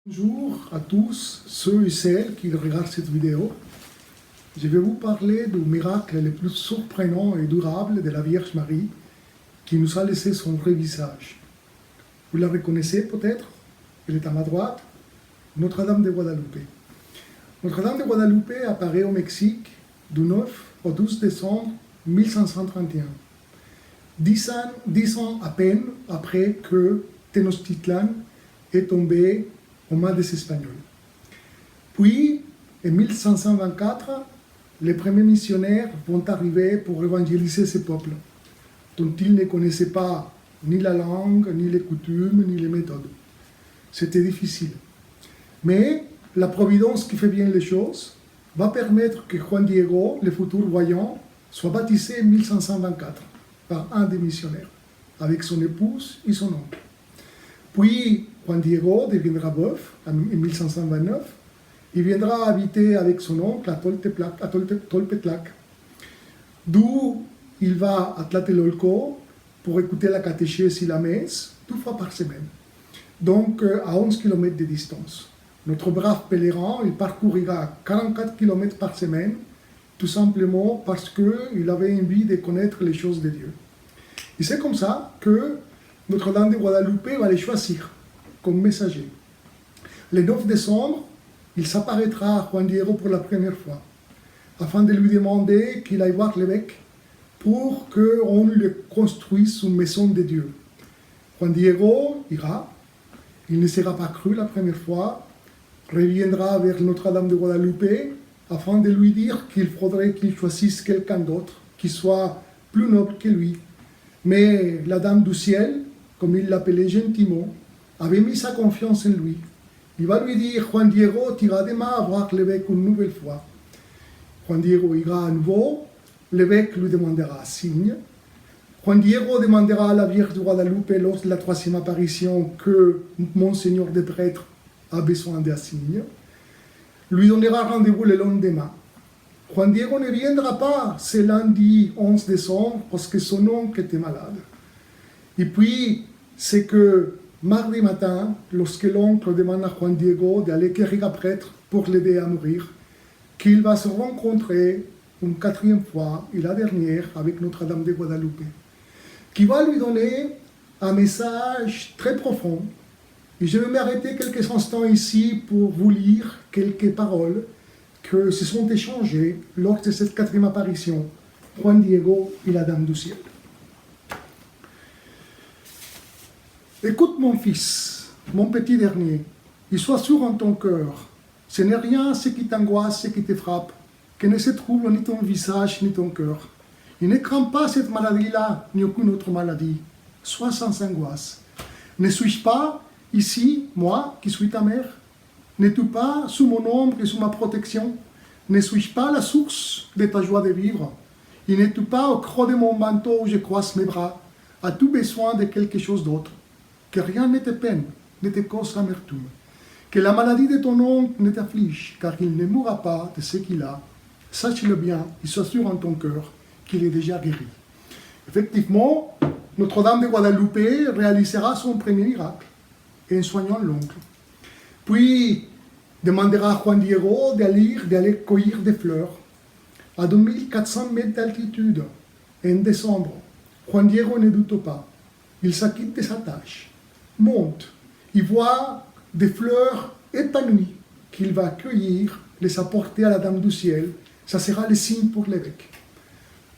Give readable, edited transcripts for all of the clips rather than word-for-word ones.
Bonjour à tous ceux et celles qui regardent cette vidéo. Je vais vous parler du miracle le plus surprenant et durable de la Vierge Marie qui nous a laissé son vrai visage. Vous la reconnaissez peut-être? Elle est à ma droite, Notre-Dame de Guadalupe. Notre-Dame de Guadalupe apparaît au Mexique du 9 au 12 décembre 1531. 10 ans à peine après que Tenochtitlan est tombé aux mains des Espagnols. Puis, en 1524, les premiers missionnaires vont arriver pour évangéliser ce peuple, dont ils ne connaissaient pas ni la langue, ni les coutumes, ni les méthodes. C'était difficile. Mais la providence qui fait bien les choses va permettre que Juan Diego, le futur voyant, soit baptisé en 1524 par un des missionnaires, avec son épouse et son oncle. Puis, Juan Diego deviendra veuf en 1529. Il viendra habiter avec son oncle à Tolpetlac, d'où il va à Tlatelolco pour écouter la catéchèse et la messe 2 fois par semaine, donc à 11 km de distance. Notre brave pèlerin, il parcourira 44 km par semaine, tout simplement parce qu'il avait envie de connaître les choses de Dieu. Et c'est comme ça que Notre-Dame de Guadalupe va les choisir comme messager. Le 9 décembre, il s'apparaîtra à Juan Diego pour la première fois, afin de lui demander qu'il aille voir l'évêque pour qu'on lui construise une maison de Dieu. Juan Diego ira, il ne sera pas cru la première fois, reviendra vers Notre-Dame de Guadalupe afin de lui dire qu'il faudrait qu'il choisisse quelqu'un d'autre qui soit plus noble que lui. Mais la Dame du Ciel, comme il l'appelait gentiment, avait mis sa confiance en lui. Il va lui dire, Juan Diego, tu iras demain voir l'évêque une nouvelle fois. Juan Diego ira à nouveau, l'évêque lui demandera un signe. Juan Diego demandera à la Vierge de Guadalupe lors de la 3e apparition que Monseigneur des prêtres a besoin d'un signe. Lui donnera rendez-vous le lendemain. Juan Diego ne viendra pas ce lundi 11 décembre parce que son oncle était malade. Et puis, c'est que mardi matin, lorsque l'oncle demande à Juan Diego d'aller quérir un prêtre pour l'aider à mourir, qu'il va se rencontrer une 4e fois, et la dernière, avec Notre-Dame de Guadalupe, qui va lui donner un message très profond. Et je vais m'arrêter quelques instants ici pour vous lire quelques paroles que se sont échangées lors de cette 4e apparition, Juan Diego et la Dame du Ciel. Écoute mon fils, mon petit dernier, et sois sûr en ton cœur. Ce n'est rien ce qui t'angoisse, ce qui te frappe, que ne se trouble ni ton visage ni ton cœur. Et ne crains pas cette maladie-là, ni aucune autre maladie. Sois sans angoisse. Ne suis-je pas ici, moi, qui suis ta mère? N'es-tu pas sous mon ombre et sous ma protection? Ne suis-je pas la source de ta joie de vivre? Et n'es-tu pas au creux de mon manteau où je croise mes bras? As-tu besoin de quelque chose d'autre? Que rien ne te peine, ne te cause amertume. Que la maladie de ton oncle ne t'afflige, car il ne mourra pas de ce qu'il a. Sache-le bien et sois sûr en ton cœur qu'il est déjà guéri. Effectivement, Notre-Dame de Guadalupe réalisera son premier miracle en soignant l'oncle. Puis, demandera à Juan Diego d'aller cueillir des fleurs à 2400 mètres d'altitude en décembre. Juan Diego ne doute pas. Il s'acquitte de sa tâche, monte, il voit des fleurs épanouies qu'il va cueillir, les apporter à la Dame du Ciel. Ça sera le signe pour l'évêque.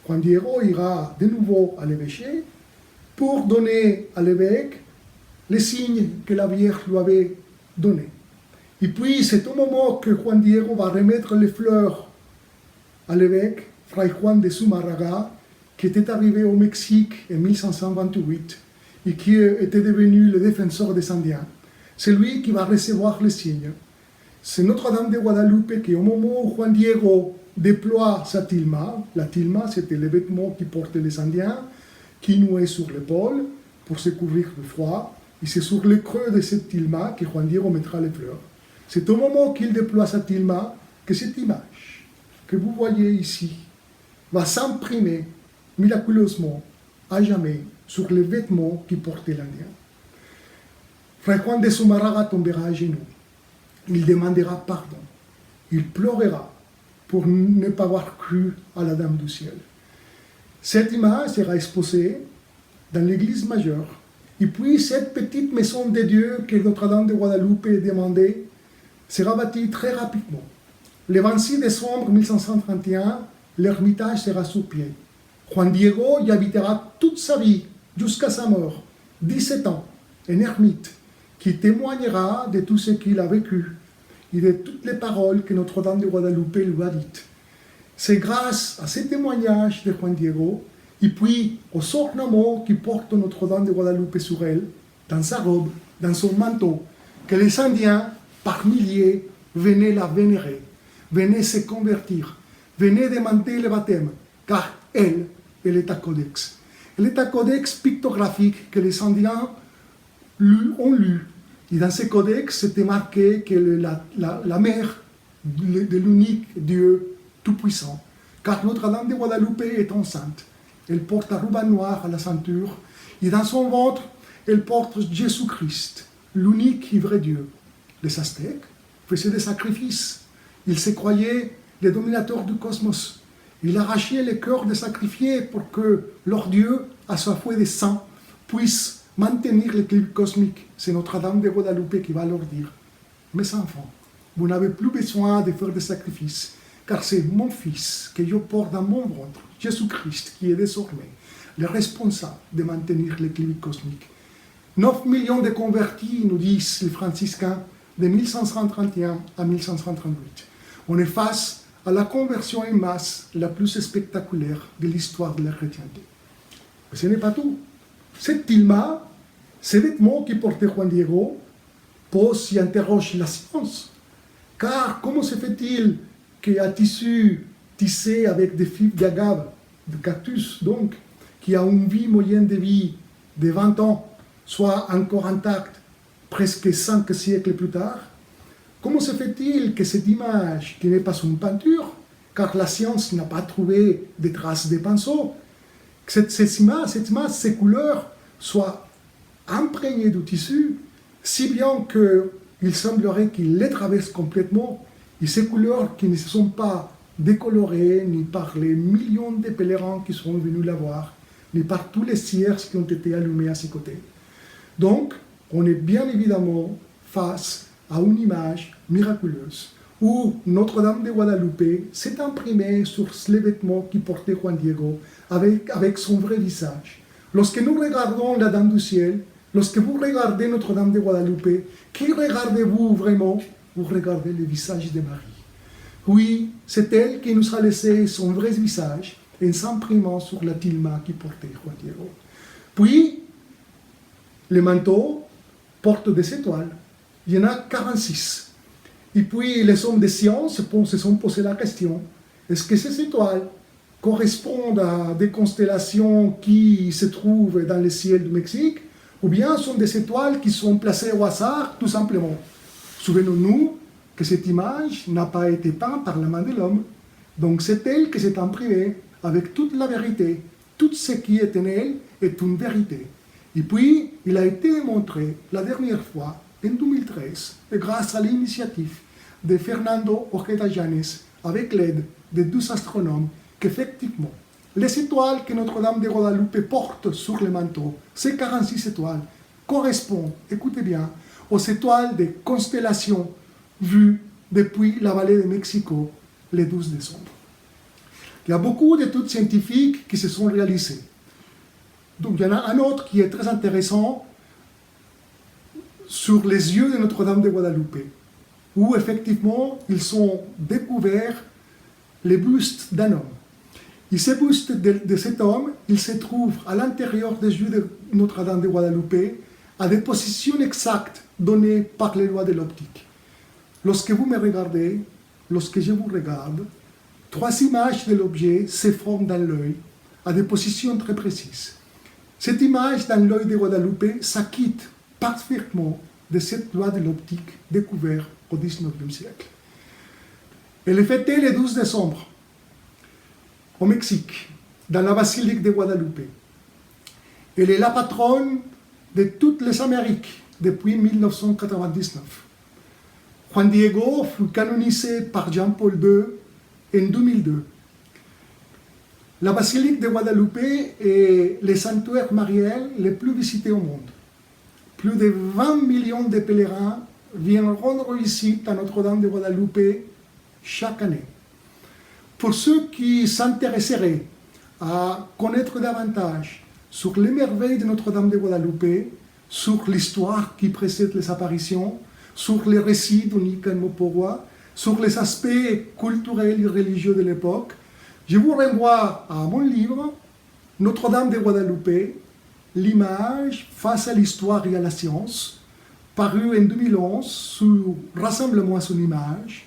Juan Diego ira de nouveau à l'évêché pour donner à l'évêque les signes que la Vierge lui avait donnés. Et puis, c'est au moment que Juan Diego va remettre les fleurs à l'évêque, Fray Juan de Zumarraga, qui était arrivé au Mexique en 1528 et qui était devenu le défenseur des Indiens. C'est lui qui va recevoir les signes. C'est Notre-Dame de Guadalupe qui, au moment où Juan Diego déploie sa tilma, la tilma c'était le vêtement qui portaient les Indiens, qui nouait sur l'épaule pour se couvrir du froid, et c'est sur le creux de cette tilma que Juan Diego mettra les fleurs. C'est au moment qu'il déploie sa tilma que cette image que vous voyez ici va s'imprimer miraculeusement à jamais sur les vêtements qui portait l'Indien. Fray Juan de Zumarraga tombera à genoux. il demandera pardon. Il pleurera pour ne pas avoir cru à la Dame du Ciel. Cette image sera exposée dans l'église majeure. Et puis cette petite maison de Dieu que Notre-Dame de Guadalupe demandait sera bâtie très rapidement. Le 26 décembre 1531, l'ermitage sera sur pied. Juan Diego y habitera toute sa vie, jusqu'à sa mort, 17 ans, un ermite, qui témoignera de tout ce qu'il a vécu et de toutes les paroles que Notre-Dame de Guadalupe lui a dites. C'est grâce à ces témoignages de Juan Diego, et puis aux ornements qui portent Notre-Dame de Guadalupe sur elle, dans sa robe, dans son manteau, que les Indiens, par milliers, venaient la vénérer, venaient se convertir, venaient demander le baptême, car elle est l'état codex. L'état codex pictographique que les Indiens ont lu. Et dans ce codex, c'était marqué que la mère de l'unique Dieu tout-puissant, car Notre-Dame de Guadalupe est enceinte. Elle porte un ruban noir à la ceinture, et dans son ventre, elle porte Jésus-Christ, l'unique et vrai Dieu. Les Aztèques faisaient des sacrifices. Ils se croyaient les dominateurs du cosmos. Ils arrachaient les cœurs des sacrifiés pour que leur Dieu, à sa foi de sang, puisse maintenir l'équilibre cosmique. C'est Notre-Dame de Guadalupe qui va leur dire: mes enfants, vous n'avez plus besoin de faire des sacrifices, car c'est mon Fils que je porte dans mon ventre, Jésus-Christ, qui est désormais le responsable de maintenir l'équilibre cosmique. 9 millions de convertis, nous disent les franciscains, de 1531 à 1538. On est face à la conversion en masse la plus spectaculaire de l'histoire de la chrétienté. Mais ce n'est pas tout. Cette tilma, ces vêtements qui portait Juan Diego, pose et interroge la science. Car comment se fait-il qu'un tissu tissé avec des fibres d'agave, de cactus donc, qui a une vie moyenne de vie de 20 ans, soit encore intact presque 5 siècles plus tard? Comment se fait-il que cette image, qui n'est pas une peinture, car la science n'a pas trouvé de traces de pinceau, que cette image, ces couleurs soient imprégnées du tissu, si bien qu'il semblerait qu'il les traverse complètement, et ces couleurs qui ne se sont pas décolorées ni par les millions de pèlerins qui sont venus la voir, ni par tous les cierges qui ont été allumés à ses côtés. Donc, on est bien évidemment face à une image miraculeuse où Notre-Dame de Guadalupe s'est imprimée sur les vêtements qui portait Juan Diego avec son vrai visage. Lorsque nous regardons la Dame du Ciel, lorsque vous regardez Notre-Dame de Guadalupe, qui regardez-vous vraiment? Vous regardez le visage de Marie. Oui, c'est elle qui nous a laissé son vrai visage en s'imprimant sur la tilma qui portait Juan Diego. Puis, les manteaux portent des étoiles. Il y en a 46. Et puis, les hommes de science se sont posé la question: est-ce que ces étoiles correspondent à des constellations qui se trouvent dans le ciel du Mexique, ou bien sont des étoiles qui sont placées au hasard, tout simplement? Souvenons-nous que cette image n'a pas été peinte par la main de l'homme. Donc c'est elle qui s'est imprimée avec toute la vérité. Tout ce qui est en elle est une vérité. Et puis, il a été démontré la dernière fois, en 2013, et grâce à l'initiative de Fernando Ojeda Llanes, avec l'aide de 2 astronomes, qu'effectivement, les étoiles que Notre-Dame de Guadalupe porte sur le manteau, ces 46 étoiles, correspondent, écoutez bien, aux étoiles des constellations vues depuis la vallée de Mexico le 12 décembre. Il y a beaucoup d'études scientifiques qui se sont réalisées. Donc il y en a un autre qui est très intéressant sur les yeux de Notre-Dame de Guadalupe, où effectivement ils ont découvert les bustes d'un homme. Et ce buste de cet homme, il se trouve à l'intérieur des yeux de Notre-Dame de Guadalupe, à des positions exactes données par les lois de l'optique. Lorsque vous me regardez, lorsque je vous regarde, 3 images de l'objet se forment dans l'œil, à des positions très précises. Cette image dans l'œil de Guadalupe s'acquitte parfaitement de cette loi de l'optique découverte au XIXe siècle. Elle est fêtée le 12 décembre au Mexique, dans la basilique de Guadalupe. Elle est la patronne de toutes les Amériques depuis 1999. Juan Diego fut canonisé par Jean-Paul II en 2002. La basilique de Guadalupe est le sanctuaire marial le plus visité au monde. Plus de 20 millions de pèlerins viennent rendre visite à Notre-Dame de Guadalupe chaque année. Pour ceux qui s'intéresseraient à connaître davantage sur les merveilles de Notre-Dame de Guadalupe, sur l'histoire qui précède les apparitions, sur les récits de Nican Mopogua, sur les aspects culturels et religieux de l'époque, je vous renvoie à mon livre Notre-Dame de Guadalupe, l'image face à l'histoire et à la science, paru en 2011 sur Rassemblement à son image.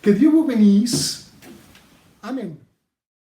Que Dieu vous bénisse. Amen.